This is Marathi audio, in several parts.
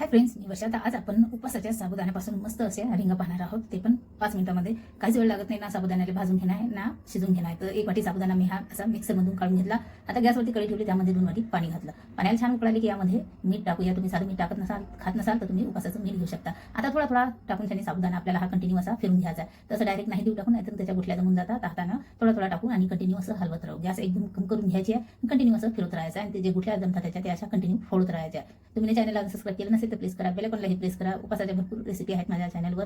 हाय फ्रेंड्स, मी वर्षा. आज आपण उपासाच्या साबुदाण्यापासून मस्त असे रिंगा पाहणार आहोत. ते पण 5 मिनिटांमध्ये. काहीच वेळ लागत नाही ना साबुदाण्याला भाजून घेणं आहे ना शिजून घेणं आहे. तर 1 वाटी साबुदाणा मी हा असा मिक्सरमधून काढून घेतला. आता गॅसवरती कढई ठेवली, त्यामध्ये 2 वाटी पाणी घातलं. पाण्याला छान उकळाले की यामध्ये मीठ टाकूया. तुम्ही साधं मीठ खात नसाल तर तुम्ही उपासाचं मीठ घेऊ शकता. आता थोडा थोडा टाकून त्याने साबुदाणा आपल्याला हा कंटिन्यू असा फिरून घ्यायचा आहे. तसं डायरेक्ट नाही देऊ टाकून, नाहीतर त्याच्या गुठल्या जमून जातात. हातानं थोडा थोडा टाकून आणि कंटिन्यू असं हलवत राहू. गॅस एकदम कम करून घ्यायची आहे. कंटिन्यू असं फिरत राहायचं आणि ते जे गुठल्या जमतात त्याच्या ते अशा कंटिन्यू फोडत राहायच्या. तुम्ही चॅनलला सबस्क्राइब केलं नसेल तर प्लीज करा. बेल आयकॉनलाही प्रेस करा. उपासाच्या भरपूर रेसिपी आहेत माझ्या चॅनलवर.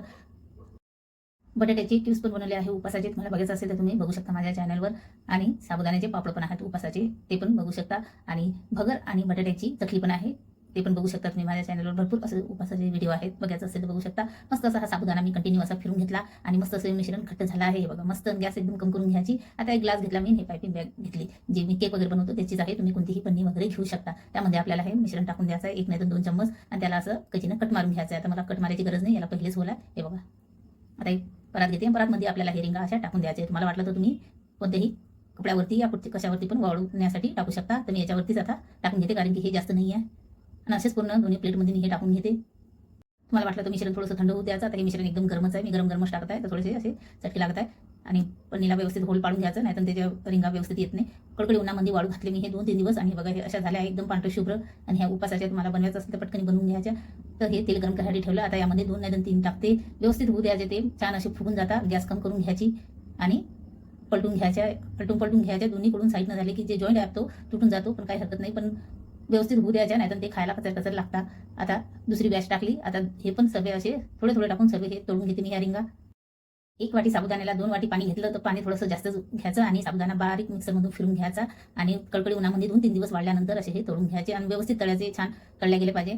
बटाट्याची चिप्स पण बनवले आहे उपासाचे. तुम्हाला बघायचं असेल तर तुम्ही बघू शकता माझ्या चॅनलवर. आणि साबुदाण्याचे पापड पण आहेत उपासाचे, ते पण बघू शकता. आणि भगर आणि बटाट्याची चकली पण आहे, ते पण बघू शकता तुम्ही माझ्या चॅनलवर. भरपूर असे उपासाचे व्हिडिओ आहेत, बघायचं असेल तर बघू शकता. मस्त असा हा साबुदाणा मी कंटिन्यू असा फिरून घेतला आणि मस्त असं मिश्रण घट्ट झालं आहे. बघा मस्त. गॅस एकदम कम करून घ्यायची. आता एक ग्लास घेतला मी, हे पायपिंग बॅग घेतली जी मी केक वगैरे बनवतो त्याचीच आहे. तुम्ही कोणतीही पन्नी वगैरे घेऊ शकता. त्यामध्ये आपल्याला हे मिश्रण टाकून द्यायचं आहे, 1 नाही तर 2 चम्मच. आणि त्याला असं कचीनं कट मारून घ्यायचं आहे. आता मला कट मारायची गरज नाही, याला पहिलेच बोला. हे बघा, आता एक परात घेते. परातमध्ये आपल्याला हे रिंगा अशा टाकून द्यायचे. तुम्हाला वाटलं तर तुम्ही कोणत्याही कपड्यावरती या कशावरती पण वाळवण्यासाठी टाकू शकता. तर मी याच्यावरतीच आता टाकून घेते, कारण की हे जास्त नाही आहे. आणि असेच पूर्ण दोन्ही प्लेटमध्ये मी हे टाकून घेते. तुम्हाला वाटलं तर मिश्रण थोडंसं थंड होऊ द्यायचं. आता हे मिश्रण एकदम गरमच आहे, मी गरमच टाकत आहे. तर थोडेसे असे चटके लागत आहे. आणि पन्नीला व्यवस्थित होल पाडून घ्यायचं, नाही तर त्याच्या रिंगा व्यवस्थित येत नाही. कडकडी उन्हामध्ये वाळू घातले मी हे 2-3 दिवस. आणि बघा हे अशा झाल्या एकदम पांढरे शुभ्र. आणि ह्या उपासाच्या तुम्हाला बनवायचं असेल तर पटकन बनवून घ्यायच्या. तर हे तेल गरम करायला ठेवलं. आता यामध्ये 2 नाही तर 3 टाकते. व्यवस्थित होऊ द्यायचे, ते छान असे फुगून जातात. गॅस कम करून घ्यायची आणि पलटून घ्यायच्या. दोन्हीकडून साईडनं झाले की जे जॉईंट आहे तो तुटून जातो, पण काही हरकत नाही. पण व्यवस्थित होऊ द्यायच्या, नाही तर ते खायला कचर लागतात. आता दुसरी बॅच टाकली. आता हे पण सर्व असे थोडे थोडे टाकून सर्व हे तळून घेते मी ह्या रिंगा. 1 वाटी साबुदाण्याला 2 वाटी पाणी घेतलं, तर पाणी थोडंसं जास्त घ्यायचं आणि साबुदाणा बारीक मिक्सरमधून फिरून घ्यायचा. आणि कडकडी उन्हामध्ये 2-3 दिवस वाढल्यानंतर असे हे तळून घ्यायचे. आणि व्यवस्थित तळायचे, छान तळले गेले पाहिजे,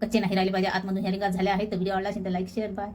कच्चे नाही राहिले पाहिजे आतमधून. ह्या रिंगा झाल्या आहेत. तर व्हिडिओ आवडला असेल तर लाईक शेअर बाय.